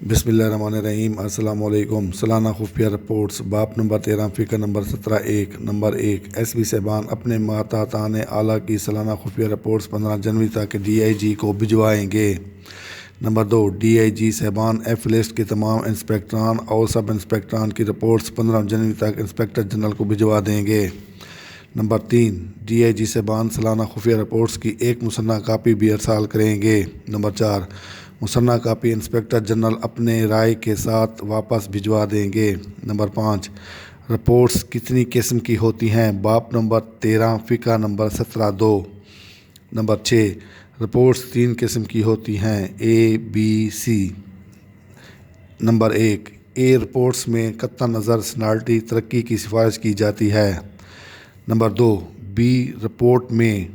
बिस्मिल्लाहिर्रहमानिर्रहीम। अस्सलाम वालेकुम। सालाना खुफिया रिपोर्ट्स बाप नंबर 13 फ़िक्र नंबर 17 नंबर 1 एसपी साहबान अपने मातहतान आला की सालाना खुफिया रिपोर्ट्स 15 जनवरी तक DIG को भिजवाएंगे। नंबर 2 DIG साहबान एफ लिस्ट के तमाम इंस्पेक्टरान और सब इंस्पेक्टरान की रिपोर्ट्स 15 जनवरी तक इंस्पेक्टर जनरल को भिजवा देंगे। नंबर 3 DIG साहबान सालाना खुफिया रिपोर्ट्स की एक मुसन्ना कापी भी अरसाल करेंगे। Number 4 Muthanna copy inspector general अपने राय के साथ वापस भिजवा देंगे। नंबर 5 रिपोर्ट्स कितनी किस्म की होती हैं? बाप नंबर 13 फ़िक्र नंबर 17(2). नंबर 6 रिपोर्ट्स 3 किस्म की होती हैं ABC। नंबर 1 ए रिपोर्ट्स में कत्ता नज़र सनाल्टी तरक्की की सिफारिश की जाती है। नंबर 2 बी रिपोर्ट में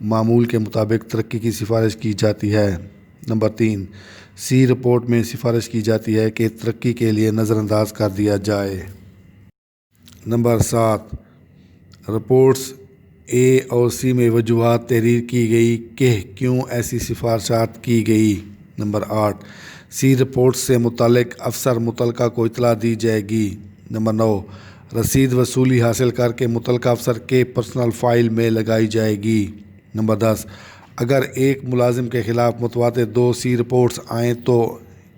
मामूल के मुताबिक तरक्की की सिफारिश की जाती है। नंबर 3 सी रिपोर्ट में सिफारिश की जाती है कि तरक्की के लिए नज़रअंदाज कर दिया जाए। नंबर 7 रिपोर्ट्स ए और सी में वजूहात तहरीर की गई कि क्यों ऐसी सिफारिशात की गई। नंबर 8 सी रिपोर्ट से मुतालिक अफसर मुतलका को इतला दी जाएगी। नंबर 9 रसीद वसूली हासिल करके मुतलका अफसर के पर्सनल फ़ाइल में लगाई जाएगी। नंबर 10 अगर एक मुलाजिम के ख़िलाफ़ मुतवातिर 2 सी रिपोर्ट्स आएँ तो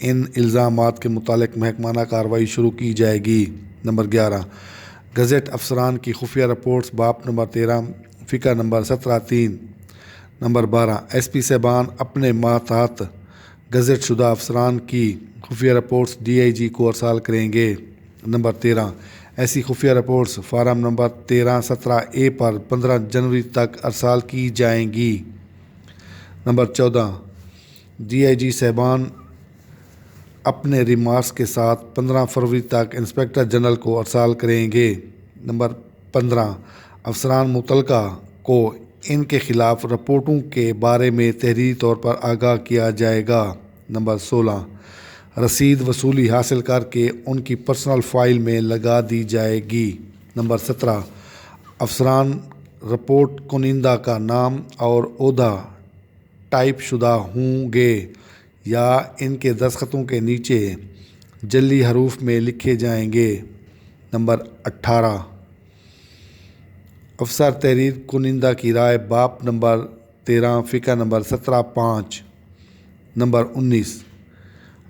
इन इल्ज़ामात के मुतालिक महकमाना कार्रवाई शुरू की जाएगी। नंबर 11 गज़ट अफसरान की खुफिया रिपोर्ट्स बाप नंबर 13 फ़िक्र नंबर 17(3). नंबर 12 SP साहबान अपने मातहत गज़ट शुदा अफसरान की खुफिया रिपोर्ट्स DIG को अरसाल करेंगे। नंबर 13 ऐसी खुफिया रिपोर्ट्स फार्म नंबर 1317A पर 15 जनवरी तक अरसाल की जाएंगी। नंबर 14 DIG साहबान अपने रिमार्क्स के साथ 15 फरवरी तक इंस्पेक्टर जनरल को अरसाल करेंगे। नंबर 15 अफसरान मुतलका को इनके ख़िलाफ़ रिपोर्टों के बारे में तहरीरी तौर पर आगाह किया जाएगा। नंबर 16 रसीद वसूली हासिल करके उनकी पर्सनल फ़ाइल में लगा दी जाएगी। नंबर 17 अफसरान रिपोर्ट कुनिंदा का नाम और ओहदा टाइप शुदा होंगे या इनके दस्तखतों के नीचे जली हरूफ में लिखे जाएंगे। नंबर 18 अफसर तहरीर कुनिंदा की राय बाप नंबर 13 फ़िक्र नंबर 17(5). नंबर 19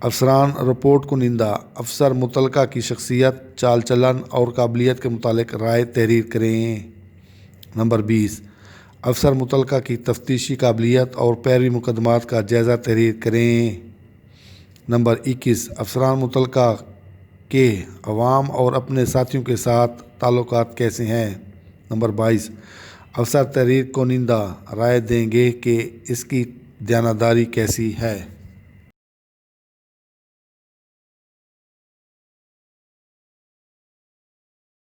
अफसरान रिपोर्ट कुनिंदा अफसर मुतलका की शख्सियत चाल चलन और काबिलियत के मुतालिक राय तहरीर करें। नंबर 20 अफसर मुतलका की तफ्तीशी काबिलियत और पैरवी मुकदमात का जायज़ा तहरीर करें। नंबर 21 अफसरान मुतलका के अवाम और अपने साथियों के साथ ताल्लुकात कैसे हैं। नंबर 22 अफसर तहरीर कुनिंदा राय देंगे कि इसकी दयानतदारी कैसी है।